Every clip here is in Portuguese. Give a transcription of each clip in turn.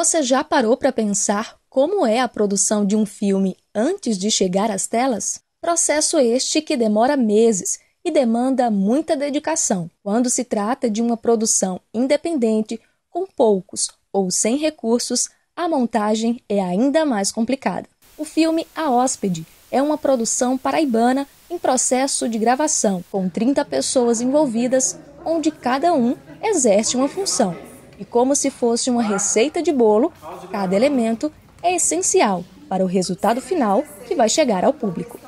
Você já parou para pensar como é a produção de um filme antes de chegar às telas? Processo este que demora meses e demanda muita dedicação. Quando se trata de uma produção independente, com poucos ou sem recursos, a montagem é ainda mais complicada. O filme A Hóspede é uma produção paraibana em processo de gravação, com 30 pessoas envolvidas, onde cada um exerce uma função. E como se fosse uma receita de bolo, cada elemento é essencial para o resultado final que vai chegar ao público.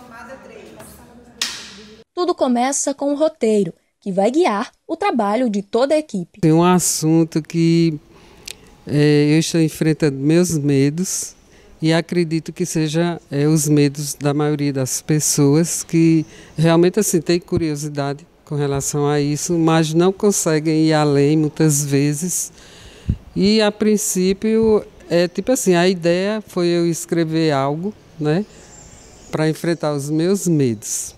Tudo começa com o roteiro, que vai guiar o trabalho de toda a equipe. Tem um assunto que eu estou enfrentando meus medos e acredito que seja os medos da maioria das pessoas que realmente assim, têm curiosidade com relação a isso, mas não conseguem ir além muitas vezes. E a princípio, tipo assim, a ideia foi eu escrever algo, né, para enfrentar os meus medos.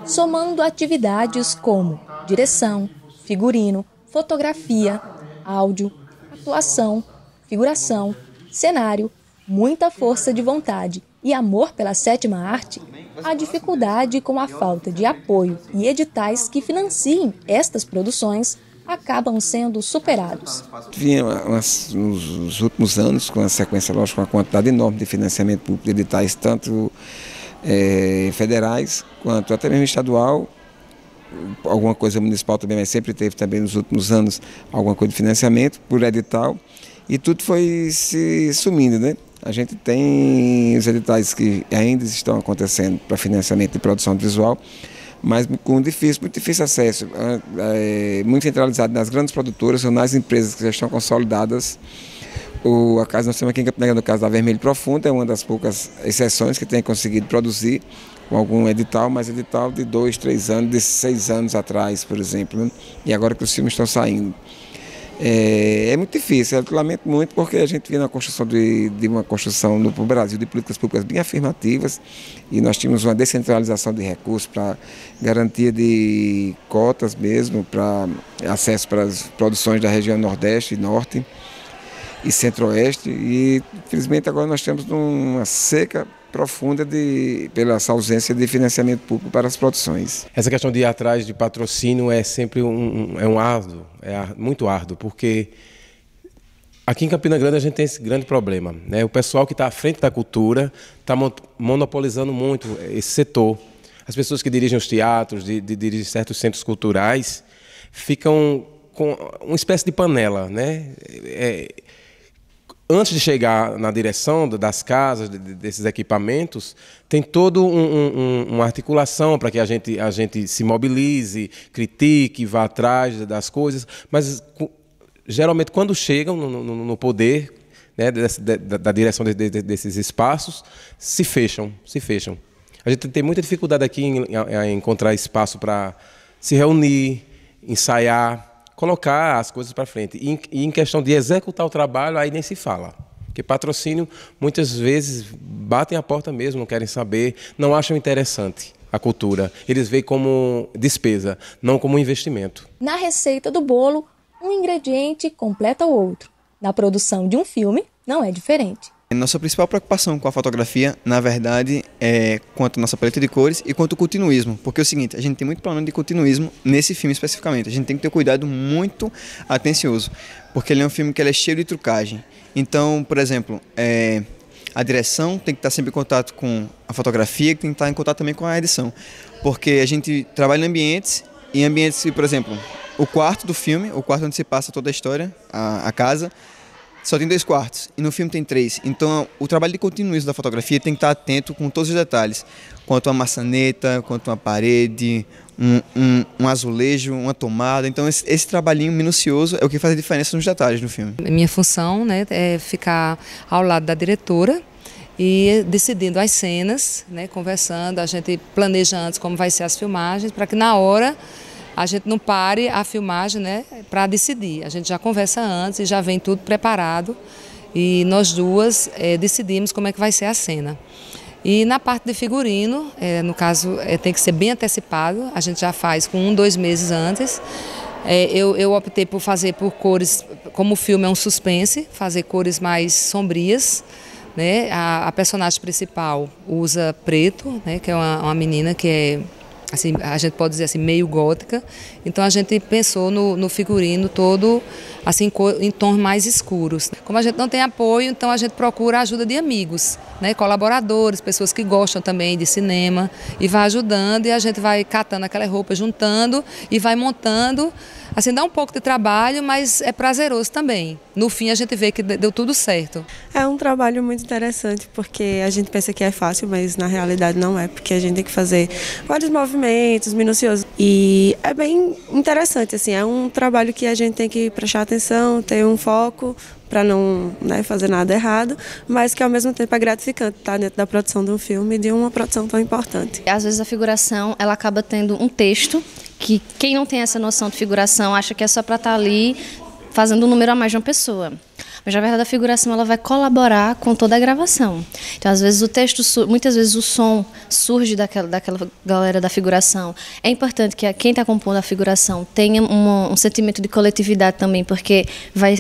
Somando atividades como direção, figurino, fotografia, áudio, atuação, figuração, cenário, muita força de vontade e amor pela sétima arte, a dificuldade com a falta de apoio e editais que financiem estas produções acabam sendo superados. Vinha nos últimos anos, com a sequência, lógico, com uma quantidade enorme de financiamento público de editais, tanto federais quanto até mesmo estadual, alguma coisa municipal também, mas sempre teve também nos últimos anos alguma coisa de financiamento por edital, e tudo foi se sumindo, né? A gente tem os editais que ainda estão acontecendo para financiamento de produção visual, mas com muito difícil acesso, muito centralizado nas grandes produtoras ou nas empresas que já estão consolidadas. Nós temos aqui em Campina Grande, no caso da Vermelho Profundo, é uma das poucas exceções que tem conseguido produzir com algum edital, mas edital de 2, 3 anos, de 6 anos atrás, por exemplo, né? E agora que os filmes estão saindo. É muito difícil, eu lamento muito, porque a gente vinha na construção de uma construção no Brasil de políticas públicas bem afirmativas, e nós tínhamos uma descentralização de recursos para garantia de cotas mesmo, para acesso para as produções da região Nordeste e Norte e Centro-Oeste, e infelizmente agora nós temos uma seca profunda pela ausência de financiamento público para as produções. Essa questão de ir atrás de patrocínio é sempre um árduo, muito árduo, porque aqui em Campina Grande a gente tem esse grande problema, né? O pessoal que está à frente da cultura está monopolizando muito esse setor. As pessoas que dirigem os teatros, dirigem certos centros culturais, ficam com uma espécie de panela, né? Antes de chegar na direção das casas, desses equipamentos, tem toda uma articulação para que a gente se mobilize, critique, vá atrás das coisas, mas geralmente quando chegam no poder, né, da direção desses espaços, se fecham. A gente tem muita dificuldade aqui em encontrar espaço para se reunir, ensaiar, colocar as coisas para frente. E em questão de executar o trabalho, aí nem se fala. Porque patrocínio, muitas vezes, batem a porta mesmo, não querem saber, não acham interessante a cultura. Eles veem como despesa, não como investimento. Na receita do bolo, um ingrediente completa o outro. Na produção de um filme, não é diferente. Nossa principal preocupação com a fotografia, na verdade, é quanto à nossa paleta de cores e quanto ao continuismo. Porque é o seguinte, a gente tem muito problema de continuismo nesse filme especificamente. A gente tem que ter um cuidado muito atencioso, porque ele é um filme que ele é cheio de trucagem. Então, por exemplo, a direção tem que estar sempre em contato com a fotografia, que tem que estar em contato também com a edição. Porque a gente trabalha em ambientes, por exemplo, o quarto do filme, o quarto onde se passa toda a história, a casa, só tem 2 quartos, e no filme tem 3. Então, o trabalho de continuismo da fotografia tem que estar atento com todos os detalhes. Quanto a maçaneta, quanto a parede, um azulejo, uma tomada. Então, esse trabalhinho minucioso é o que faz a diferença nos detalhes do filme. Minha função, né, é ficar ao lado da diretora e decidindo as cenas, né, conversando. A gente planeja antes como vai ser as filmagens, para que na hora a gente não pare a filmagem, né, para decidir. A gente já conversa antes e já vem tudo preparado e nós duas decidimos como é que vai ser a cena. E na parte de figurino, no caso, tem que ser bem antecipado, a gente já faz com 1, 2 meses antes, Eu optei por fazer por cores, como o filme é um suspense, fazer cores mais sombrias, né? A personagem principal usa preto, né? Que é uma menina que é, assim, a gente pode dizer assim, meio gótica. Então a gente pensou no figurino todo assim, em tons mais escuros. Como a gente não tem apoio, então a gente procura a ajuda de amigos, né? Colaboradores, pessoas que gostam também de cinema, e vai ajudando, e a gente vai catando aquela roupa, juntando e vai montando. Assim, dá um pouco de trabalho, mas é prazeroso também. No fim a gente vê que deu tudo certo. É um trabalho muito interessante, porque a gente pensa que é fácil, mas na realidade não é, porque a gente tem que fazer vários movimentos minuciosos. E é bem interessante, assim, é um trabalho que a gente tem que prestar atenção, ter um foco para não, né, fazer nada errado, mas que ao mesmo tempo é gratificante estar dentro da produção de um filme, de uma produção tão importante. Às vezes a figuração ela acaba tendo um texto que quem não tem essa noção de figuração acha que é só para estar ali fazendo um número a mais de uma pessoa. Mas, na verdade, a figuração ela vai colaborar com toda a gravação. Então, às vezes, o texto, muitas vezes o som surge daquela galera da figuração. É importante que quem está compondo a figuração tenha um sentimento de coletividade também, porque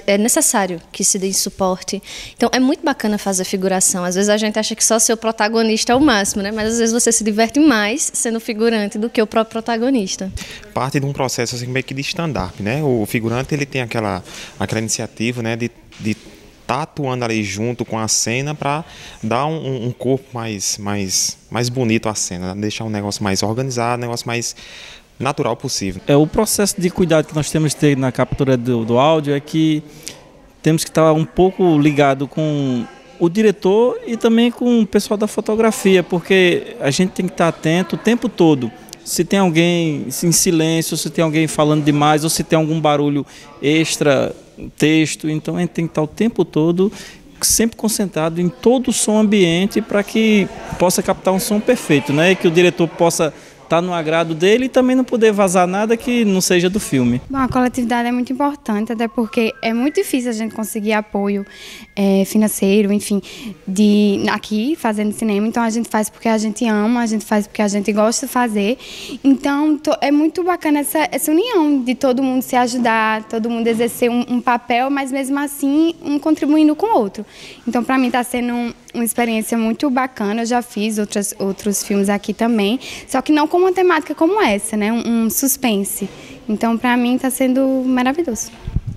é necessário que se dê suporte. Então, é muito bacana fazer figuração. Às vezes, a gente acha que só ser o protagonista é o máximo, né? Mas, às vezes, você se diverte mais sendo figurante do que o próprio protagonista. Parte de um processo assim, meio que de stand-up, né? O figurante ele tem aquela iniciativa, né, de estar atuando ali junto com a cena para dar um corpo mais bonito à cena, deixar um negócio mais organizado, um negócio mais natural possível. O processo de cuidado que nós temos que ter na captura do áudio é que temos que estar um pouco ligado com o diretor e também com o pessoal da fotografia, porque a gente tem que estar atento o tempo todo. Se tem alguém em silêncio, se tem alguém falando demais, ou se tem algum barulho extra, texto, então a gente tem que estar o tempo todo sempre concentrado em todo o som ambiente para que possa captar um som perfeito, né? E que o diretor possa estar no agrado dele e também não poder vazar nada que não seja do filme. Bom, a coletividade é muito importante, até porque é muito difícil a gente conseguir apoio financeiro, enfim, aqui fazendo cinema. Então a gente faz porque a gente ama, a gente faz porque a gente gosta de fazer. Então é muito bacana essa união de todo mundo se ajudar, todo mundo exercer um papel, mas mesmo assim um contribuindo com o outro. Então para mim está sendo uma experiência muito bacana. Eu já fiz outros filmes aqui também, só que não com uma temática como essa, né? Um suspense. Então, para mim, está sendo maravilhoso.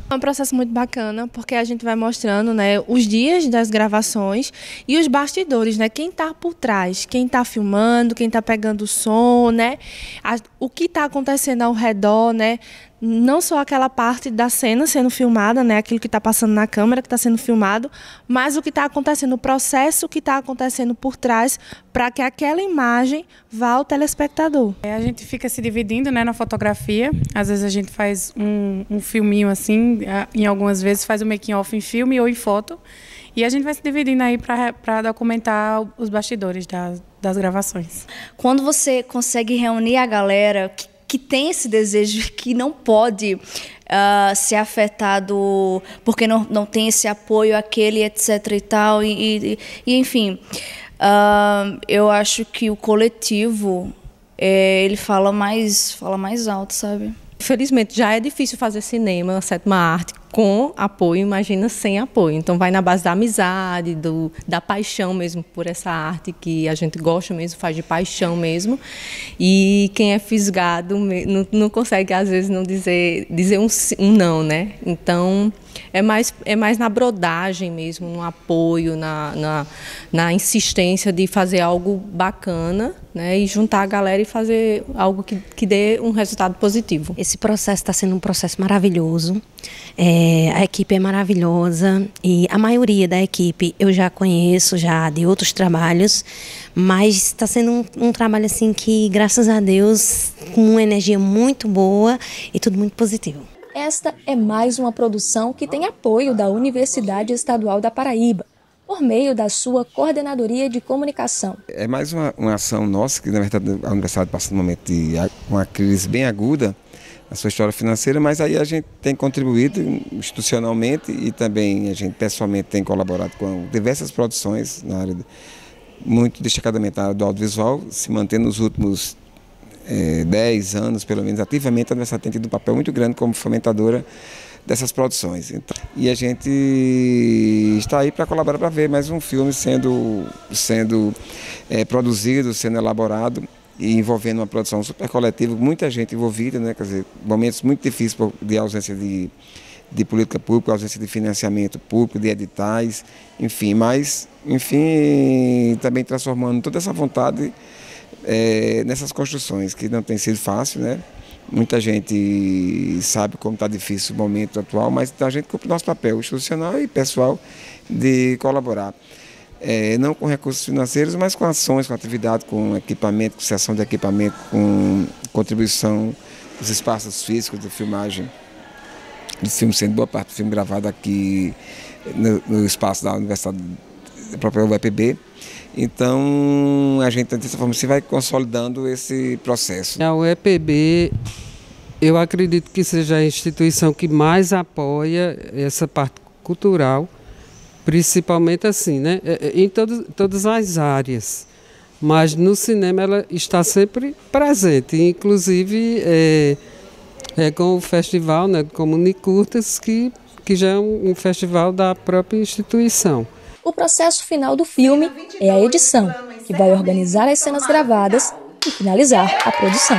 É um processo muito bacana, porque a gente vai mostrando, né, os dias das gravações e os bastidores, né? Quem está por trás, quem está filmando, quem está pegando o som, né? O que está acontecendo ao redor, né? Não só aquela parte da cena sendo filmada, né, aquilo que está passando na câmera, que está sendo filmado, mas o que está acontecendo, o processo que está acontecendo por trás, para que aquela imagem vá ao telespectador. A gente fica se dividindo, né, na fotografia. Às vezes a gente faz um filminho assim, em algumas vezes faz o making off em filme ou em foto. E a gente vai se dividindo aí para documentar os bastidores das gravações. Quando você consegue reunir a galera que tem esse desejo, que não pode ser afetado porque não tem esse apoio aquele, etc. e tal, e enfim, eu acho que o coletivo ele fala mais alto, sabe? Infelizmente já é difícil fazer cinema, uma sétima arte, com apoio, imagina sem apoio. Então vai na base da amizade, da paixão mesmo por essa arte que a gente gosta mesmo, faz de paixão mesmo. E quem é fisgado não consegue, às vezes, não dizer um não, né? Então é mais na brodagem mesmo, no apoio, na insistência de fazer algo bacana, né? E juntar a galera e fazer algo que dê um resultado positivo. Esse processo está sendo um processo maravilhoso. A equipe é maravilhosa e a maioria da equipe eu já conheço já de outros trabalhos, mas está sendo um trabalho assim que, graças a Deus, com uma energia muito boa e tudo muito positivo. Esta é mais uma produção que tem apoio da Universidade Estadual da Paraíba, por meio da sua Coordenadoria de Comunicação. É mais uma ação nossa, que na verdade a Universidade passa um momento de uma crise bem aguda na sua história financeira, mas aí a gente tem contribuído institucionalmente e também a gente pessoalmente tem colaborado com diversas produções na área, muito destacadamente na área do audiovisual, se mantendo nos últimos 10 anos, pelo menos, ativamente, a Universidade tem tido um papel muito grande como fomentadora dessas produções. E a gente está aí para colaborar, para ver mais um filme sendo produzido, sendo elaborado e envolvendo uma produção super coletiva, muita gente envolvida, né? Quer dizer, momentos muito difíceis de ausência de política pública, ausência de financiamento público, de editais, enfim, também transformando toda essa vontade nessas construções, que não tem sido fácil, né? Muita gente sabe como está difícil o momento atual, mas a gente cumpre o nosso papel institucional e pessoal de colaborar. Não com recursos financeiros, mas com ações, com atividade, com equipamento, com cessão de equipamento, com contribuição dos espaços físicos de filmagem, do filme, sendo boa parte do filme gravado aqui no espaço da Universidade, da própria UEPB. Então, a gente, dessa forma, se vai consolidando esse processo. A UEPB, eu acredito que seja a instituição que mais apoia essa parte cultural, principalmente assim, né? Em todas as áreas. Mas no cinema ela está sempre presente, inclusive com o festival, né, Comunicurtas, que já é um festival da própria instituição. O processo final do filme é a edição, que vai organizar as cenas gravadas e finalizar a produção.